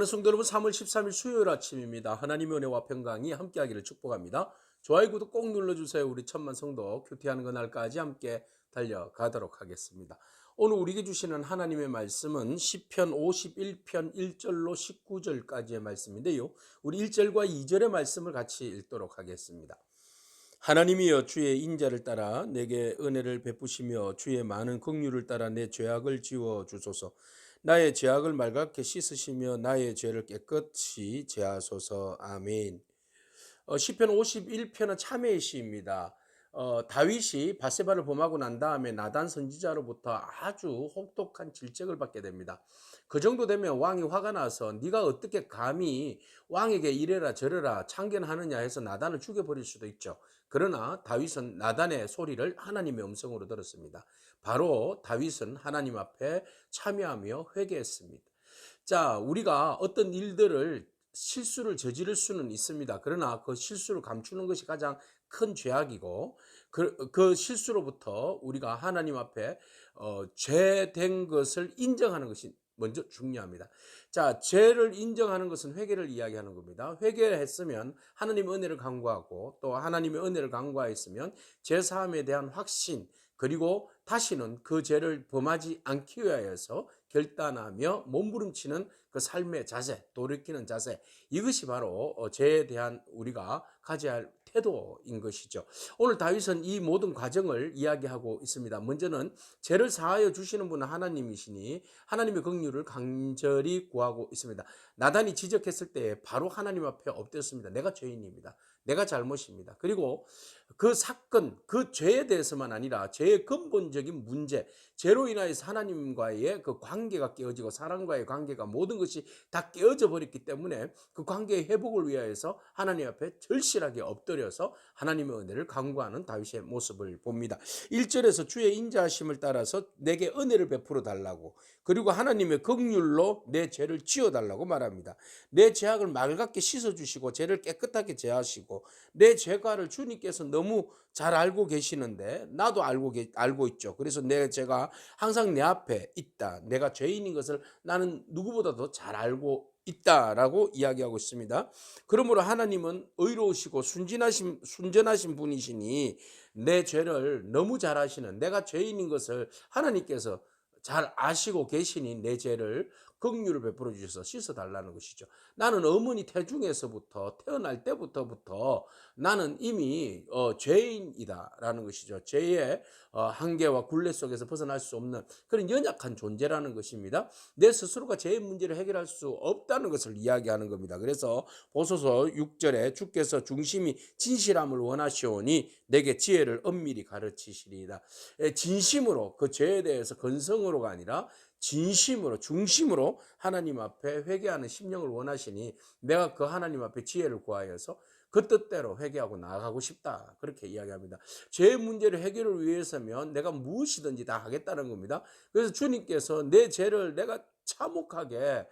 사랑하는 성도 여러분, 3월 13일 수요일 아침입니다. 하나님의 은혜와 평강이 함께하기를 축복합니다. 좋아요, 구독 꼭 눌러주세요. 우리 천만 성도 큐티하는 그날까지 함께 달려가도록 하겠습니다. 오늘 우리에게 주시는 하나님의 말씀은 시편 51편 1절로 19절까지의 말씀인데요. 우리 1절과 2절의 말씀을 같이 읽도록 하겠습니다. 하나님이여, 주의 인자를 따라 내게 은혜를 베푸시며 주의 많은 긍휼을 따라 내 죄악을 지워 주소서. 나의 죄악을 맑게 씻으시며 나의 죄를 깨끗이 제하소서. 아멘. 시편 51편은 참회의 시입니다. 다윗이 바세바를 범하고 난 다음에 나단 선지자로부터 아주 혹독한 질책을 받게 됩니다. 그 정도 되면 왕이 화가 나서 네가 어떻게 감히 왕에게 이래라 저래라 참견하느냐 해서 나단을 죽여버릴 수도 있죠. 그러나 다윗은 나단의 소리를 하나님의 음성으로 들었습니다. 바로 다윗은 하나님 앞에 참여하며 회개했습니다. 자, 우리가 어떤 일들을 실수를 저지를 수는 있습니다. 그러나 그 실수를 감추는 것이 가장 큰 죄악이고, 그 실수로부터 우리가 하나님 앞에 죄된 것을 인정하는 것이 먼저 중요합니다. 자, 죄를 인정하는 것은 회개를 이야기하는 겁니다. 회개를 했으면 하나님의 은혜를 간구하고, 또 하나님의 은혜를 간구하였으면 죄 사함에 대한 확신, 그리고 다시는 그 죄를 범하지 않기 위하여서 결단하며 몸부림치는 그 삶의 자세, 돌이키는 자세, 이것이 바로 죄에 대한 우리가 가져야 할 태도인 것이죠. 오늘 다윗은 이 모든 과정을 이야기하고 있습니다. 먼저는 죄를 사하여 주시는 분은 하나님이시니 하나님의 긍휼을 간절히 구하고 있습니다. 나단이 지적했을 때 바로 하나님 앞에 엎드렸습니다. 내가 죄인입니다. 내가 잘못입니다. 그리고 그 사건, 그 죄에 대해서만 아니라 죄의 근본적인 문제, 죄로 인하여서 하나님과의 그 관계가 깨어지고 사람과의 관계가 모든 것이 다 깨어져 버렸기 때문에 그 관계의 회복을 위하여서 하나님 앞에 절실하게 엎드려서 하나님의 은혜를 간구하는 다윗의 모습을 봅니다. 1절에서 주의 인자하심을 따라서 내게 은혜를 베풀어 달라고, 그리고 하나님의 긍휼로 내 죄를 지어 달라고 말합니다. 내 죄악을 맑게 씻어 주시고 죄를 깨끗하게 제하시고, 내 죄가를 주님께서 너무 잘 알고 계시는데 나도 알고 있죠. 그래서 내 죄가 항상 내 앞에 있다. 내가 죄인인 것을 나는 누구보다도 잘 알고 있다라고 이야기하고 있습니다. 그러므로 하나님은 의로우시고 순전하신 분이시니 내 죄를 너무 잘 아시는, 내가 죄인인 것을 하나님께서 잘 아시고 계시니 내 죄를 긍휼을 베풀어 주셔서 씻어 달라는 것이죠. 나는 어머니 태중에서부터 태어날 때부터 나는 이미 죄인이다라는 것이죠. 죄의 한계와 굴레 속에서 벗어날 수 없는 그런 연약한 존재라는 것입니다. 내 스스로가 죄의 문제를 해결할 수 없다는 것을 이야기하는 겁니다. 그래서 보소서 6절에 주께서 중심이 진실함을 원하시오니 내게 지혜를 엄밀히 가르치시리이다. 진심으로 그 죄에 대해서 건성으로가 아니라 진심으로 중심으로 하나님 앞에 회개하는 심령을 원하시니 내가 그 하나님 앞에 지혜를 구하여서 그 뜻대로 회개하고 나아가고 싶다, 그렇게 이야기합니다. 죄의 문제를 해결을 위해서면 내가 무엇이든지 다 하겠다는 겁니다. 그래서 주님께서 내 죄를 내가 참혹하게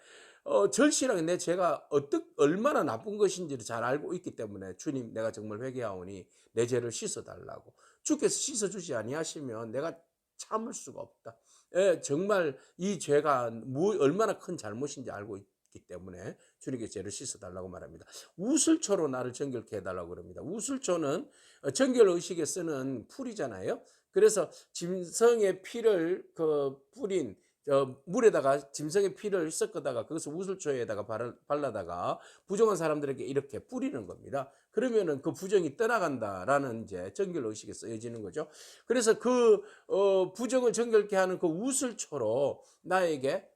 절실하게 내 죄가 얼마나 나쁜 것인지를 잘 알고 있기 때문에 주님, 내가 정말 회개하오니 내 죄를 씻어달라고. 주께서 씻어주지 아니하시면 내가 참을 수가 없다. 예, 정말 이 죄가 얼마나 큰 잘못인지 알고 있기 때문에 주님께 죄를 씻어달라고 말합니다. 우슬초로 나를 정결케 해달라고 그럽니다. 우슬초는 정결의식에 쓰는 풀이잖아요. 그래서 짐승의 피를 뿌린 물에다가 짐승의 피를 섞어다가 그것을 우슬초에다가 발라다가 부정한 사람들에게 이렇게 뿌리는 겁니다. 그러면은 그 부정이 떠나간다라는 이제 정결 의식에 쓰여지는 거죠. 그래서 그 부정을 정결케 하는 그 우슬초로 나에게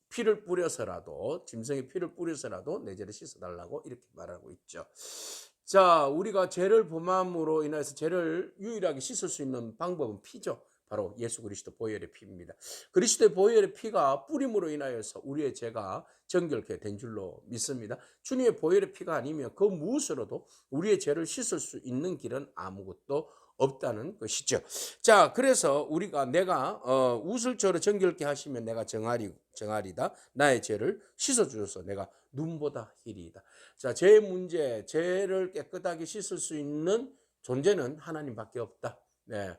피를 뿌려서라도, 짐승의 피를 뿌려서라도 내 죄를 씻어달라고 이렇게 말하고 있죠. 자, 우리가 죄를 범함으로 인해서 죄를 유일하게 씻을 수 있는 방법은 피죠. 바로 예수 그리스도 보혈의 피입니다. 그리스도의 보혈의 피가 뿌림으로 인하여서 우리의 죄가 정결케 된 줄로 믿습니다. 주님의 보혈의 피가 아니면 그 무엇으로도 우리의 죄를 씻을 수 있는 길은 아무것도 없다는 것이죠. 자, 그래서 내가 우슬초로 정결케 하시면 내가 정하리다. 나의 죄를 씻어주셔서 내가 눈보다 희리이다. 자, 죄의 문제, 죄를 깨끗하게 씻을 수 있는 존재는 하나님밖에 없다. 네.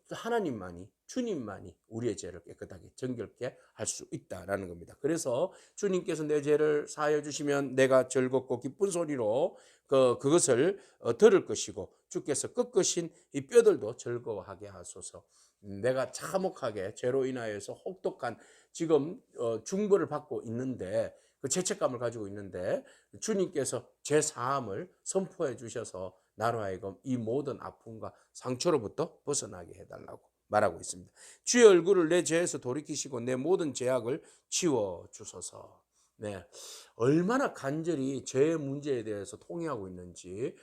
하나님만이, 주님만이 우리의 죄를 깨끗하게 정결케 할 수 있다라는 겁니다. 그래서 주님께서 내 죄를 사하여 주시면 내가 즐겁고 기쁜 소리로 그것을 들을 것이고, 주께서 꺾으신 이 뼈들도 즐거워하게 하소서. 내가 참혹하게 죄로 인하여서 혹독한 지금 중벌을 받고 있는데, 그 죄책감을 가지고 있는데 주님께서 죄 사함을 선포해 주셔서 나로 하여금 이 모든 아픔과 상처로부터 벗어나게 해달라고 말하고 있습니다. 주의 얼굴을 내 죄에서 돌이키시고 내 모든 죄악을 지워 주소서. 네, 얼마나 간절히 죄의 문제에 대해서 통회하고 있는지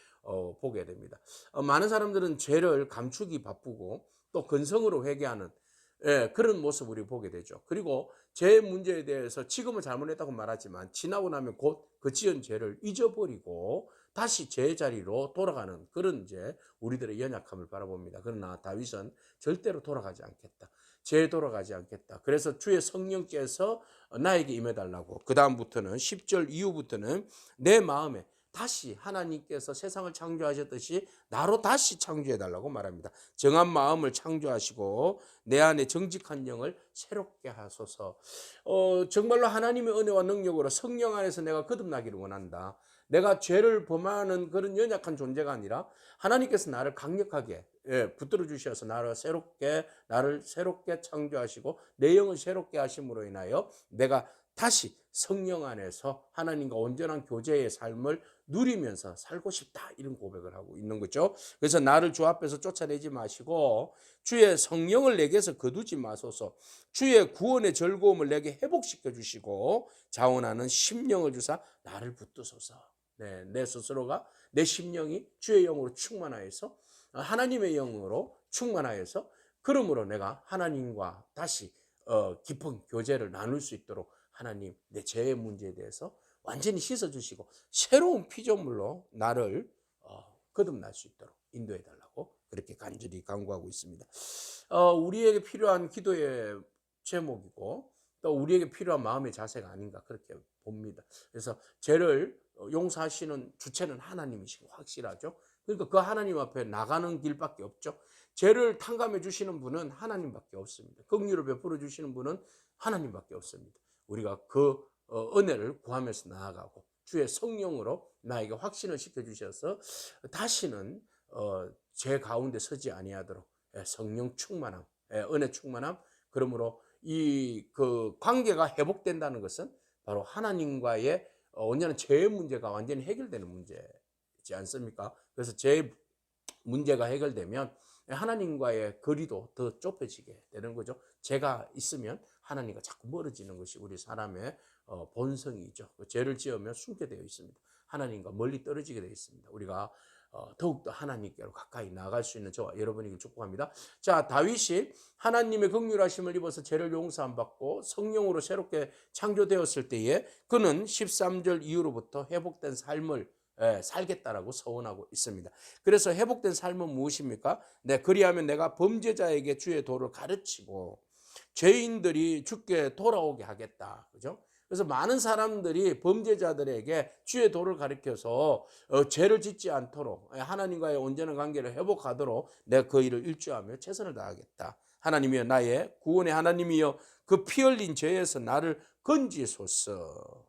보게 됩니다. 많은 사람들은 죄를 감추기 바쁘고 또 근성으로 회개하는, 예, 그런 모습을 우리 보게 되죠. 그리고 죄의 문제에 대해서 지금은 잘못했다고 말하지만 지나고 나면 곧 그 지은 죄를 잊어버리고 다시 제자리로 돌아가는 그런 이제 우리들의 연약함을 바라봅니다. 그러나 다윗은 절대로 돌아가지 않겠다. 죄에 돌아가지 않겠다. 그래서 주의 성령께서 나에게 임해달라고. 그 다음부터는 10절 이후부터는 내 마음에 다시 하나님께서 세상을 창조하셨듯이 나로 다시 창조해달라고 말합니다. 정한 마음을 창조하시고 내 안에 정직한 영을 새롭게 하소서. 정말로 하나님의 은혜와 능력으로 성령 안에서 내가 거듭나기를 원한다. 내가 죄를 범하는 그런 연약한 존재가 아니라 하나님께서 나를 강력하게 붙들어 주셔서 나를 새롭게 창조하시고 내 영을 새롭게 하심으로 인하여 내가 다시 성령 안에서 하나님과 온전한 교제의 삶을 누리면서 살고 싶다, 이런 고백을 하고 있는 거죠. 그래서 나를 주 앞에서 쫓아내지 마시고 주의 성령을 내게서 거두지 마소서. 주의 구원의 즐거움을 내게 회복시켜 주시고 자원하는 심령을 주사 나를 붙드소서. 네, 내 스스로가, 내 심령이 주의 영으로 충만하여서 하나님의 영으로 충만하여서, 그러므로 내가 하나님과 다시 깊은 교제를 나눌 수 있도록 하나님 내 죄의 문제에 대해서 완전히 씻어주시고 새로운 피조물로 나를 거듭날 수 있도록 인도해 달라고 그렇게 간절히 간구하고 있습니다. 우리에게 필요한 기도의 제목이고 또 우리에게 필요한 마음의 자세가 아닌가 그렇게 봅니다. 그래서 죄를 용서하시는 주체는 하나님이시고 확실하죠. 그러니까 그 하나님 앞에 나가는 길밖에 없죠. 죄를 탕감해 주시는 분은 하나님밖에 없습니다. 긍휼을 베풀어 주시는 분은 하나님밖에 없습니다. 우리가 그 은혜를 구하면서 나아가고 주의 성령으로 나에게 확신을 시켜주셔서 다시는 죄 가운데 서지 아니하도록 성령 충만함, 은혜 충만함, 그러므로 이 그 관계가 회복된다는 것은 바로 하나님과의 온전한 죄의 문제가 완전히 해결되는 문제지 않습니까? 그래서 죄의 문제가 해결되면 하나님과의 거리도 더 좁혀지게 되는 거죠. 죄가 있으면 하나님과 자꾸 멀어지는 것이 우리 사람의 본성이죠. 죄를 지으면 숨게 되어 있습니다. 하나님과 멀리 떨어지게 되어 있습니다. 우리가 더욱더 하나님께로 가까이 나아갈 수 있는 저와 여러분에게 축복합니다. 자, 다윗이 하나님의 긍휼하심을 입어서 죄를 용서함 받고 성령으로 새롭게 창조되었을 때에 그는 13절 이후로부터 회복된 삶을 살겠다라고 서원하고 있습니다. 그래서 회복된 삶은 무엇입니까? 그리하면 내가 범죄자에게 주의 도를 가르치고 죄인들이 주께 돌아오게 하겠다. 그죠? 그래서 많은 사람들이 범죄자들에게 주의 도를 가르쳐서 죄를 짓지 않도록 하나님과의 온전한 관계를 회복하도록 내가 그 일을 일조하며 최선을 다하겠다. 하나님이여, 나의 구원의 하나님이여, 그 피 흘린 죄에서 나를 건지소서.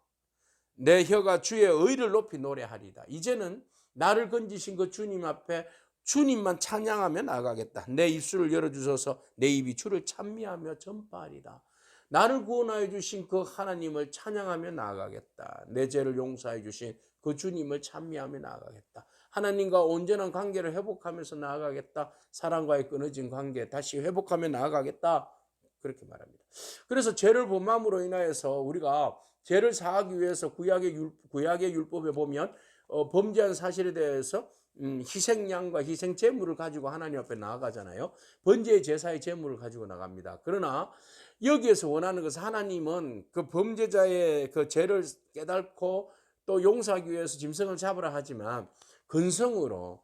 내 혀가 주의 의를 높이 노래하리다. 이제는 나를 건지신 그 주님 앞에 주님만 찬양하며 나가겠다. 내 입술을 열어주셔서 내 입이 주를 찬미하며 전파하리다. 나를 구원하여 주신 그 하나님을 찬양하며 나아가겠다. 내 죄를 용서해 주신 그 주님을 찬미하며 나아가겠다. 하나님과 온전한 관계를 회복하면서 나아가겠다. 사랑과의 끊어진 관계 다시 회복하며 나아가겠다. 그렇게 말합니다. 그래서 죄를 범함으로 인하여서 우리가 죄를 사하기 위해서 구약의 율법에 보면 범죄한 사실에 대해서 희생양과 희생제물을 가지고 하나님 앞에 나아가잖아요. 번제의 제사의 제물을 가지고 나갑니다. 그러나 여기에서 원하는 것은 하나님은 그 범죄자의 그 죄를 깨닫고 또 용서하기 위해서 짐승을 잡으라 하지만 근성으로,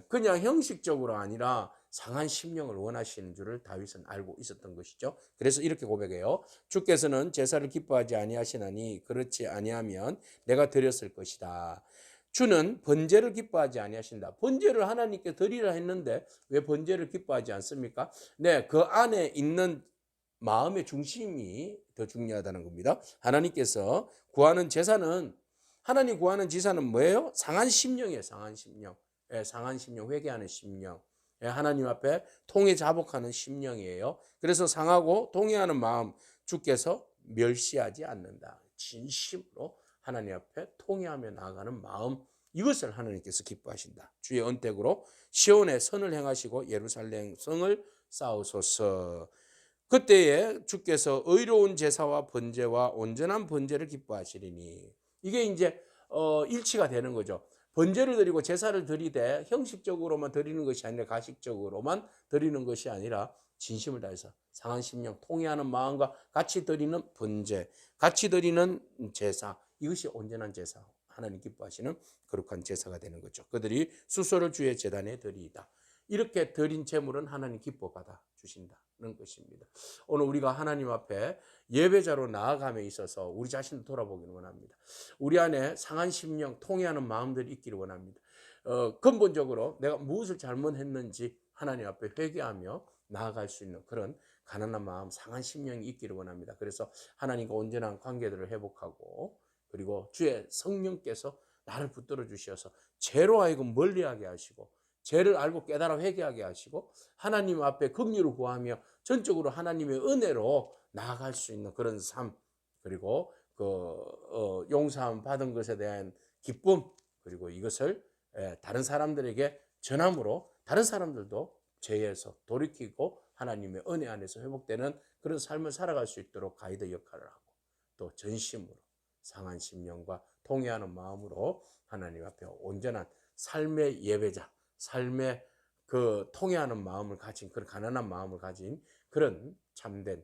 그냥 형식적으로 아니라 상한 심령을 원하시는 줄을 다윗은 알고 있었던 것이죠. 그래서 이렇게 고백해요. 주께서는 제사를 기뻐하지 아니하시나니 그렇지 아니하면 내가 드렸을 것이다. 주는 번제를 기뻐하지 아니하신다. 번제를 하나님께 드리라 했는데 왜 번제를 기뻐하지 않습니까? 네, 그 안에 있는 마음의 중심이 더 중요하다는 겁니다. 하나님께서 구하는 제사는, 하나님 구하는 제사는 뭐예요? 상한 심령이에요. 상한 심령. 예, 상한 심령, 회개하는 심령. 예, 하나님 앞에 통해 자복하는 심령이에요. 그래서 상하고 통해하는 마음 주께서 멸시하지 않는다. 진심으로 하나님 앞에 통해하며 나아가는 마음, 이것을 하나님께서 기뻐하신다. 주의 언택으로 시온에 선을 행하시고 예루살렘 성을 쌓으소서. 그때에 주께서 의로운 제사와 번제와 온전한 번제를 기뻐하시리니, 이게 이제 일치가 되는 거죠. 번제를 드리고 제사를 드리되 형식적으로만 드리는 것이 아니라 가식적으로만 드리는 것이 아니라 진심을 다해서 상한 심령, 통회하는 마음과 같이 드리는 번제, 같이 드리는 제사, 이것이 온전한 제사, 하나님 기뻐하시는 거룩한 제사가 되는 거죠. 그들이 수소를 주의 제단에 드리이다. 이렇게 드린 제물은 하나님 기뻐 받아 주신다는 것입니다. 오늘 우리가 하나님 앞에 예배자로 나아감에 있어서 우리 자신을 돌아보기를 원합니다. 우리 안에 상한 심령, 통회하는 마음들이 있기를 원합니다. 근본적으로 내가 무엇을 잘못했는지 하나님 앞에 회개하며 나아갈 수 있는 그런 가난한 마음, 상한 심령이 있기를 원합니다. 그래서 하나님과 온전한 관계들을 회복하고, 그리고 주의 성령께서 나를 붙들어 주셔서 죄로 하여금 멀리하게 하시고, 죄를 알고 깨달아 회개하게 하시고, 하나님 앞에 긍휼을 구하며 전적으로 하나님의 은혜로 나아갈 수 있는 그런 삶, 그리고 용서함 받은 것에 대한 기쁨, 그리고 이것을 다른 사람들에게 전함으로 다른 사람들도 죄에서 돌이키고 하나님의 은혜 안에서 회복되는 그런 삶을 살아갈 수 있도록 가이드 역할을 하고, 또 전심으로 상한 심령과 통회하는 마음으로 하나님 앞에 온전한 삶의 예배자, 삶의 그 통회하는 마음을 가진, 그런 가난한 마음을 가진 그런 참된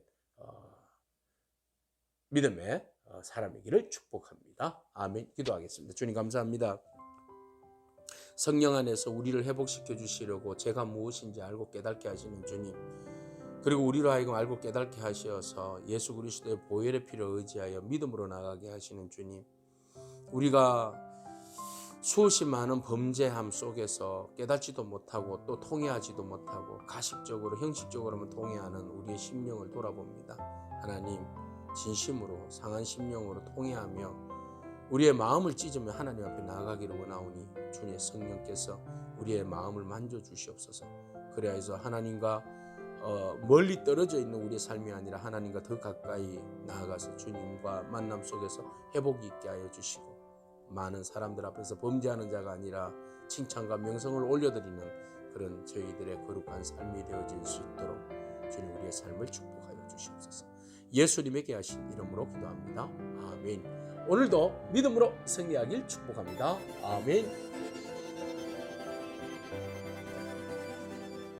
믿음의 사람이기를 축복합니다. 아멘. 기도하겠습니다. 주님 감사합니다. 성령 안에서 우리를 회복시켜 주시려고 제가 무엇인지 알고 깨닫게 하시는 주님, 그리고 우리로 하여금 알고 깨닫게 하셔서 예수 그리스도의 보혈의 피를 의지하여 믿음으로 나가게 하시는 주님, 우리가 수없이 많은 범죄함 속에서 깨닫지도 못하고 또 통회하지도 못하고 가식적으로 형식적으로만 통회하는 우리의 심령을 돌아봅니다. 하나님, 진심으로 상한 심령으로 통회하며 우리의 마음을 찢으며 하나님 앞에 나아가기를 원하오니 주님의 성령께서 우리의 마음을 만져주시옵소서. 그래야해서 하나님과 멀리 떨어져 있는 우리의 삶이 아니라 하나님과 더 가까이 나아가서 주님과 만남 속에서 회복이 있게 하여 주시고, 많은 사람들 앞에서 범죄하는 자가 아니라 칭찬과 명성을 올려드리는 그런 저희들의 거룩한 삶이 되어질 수 있도록 주님 우리의 삶을 축복하여 주시옵소서. 예수님에게 하신 이름으로 기도합니다. 아멘. 오늘도 믿음으로 승리하길 축복합니다. 아멘.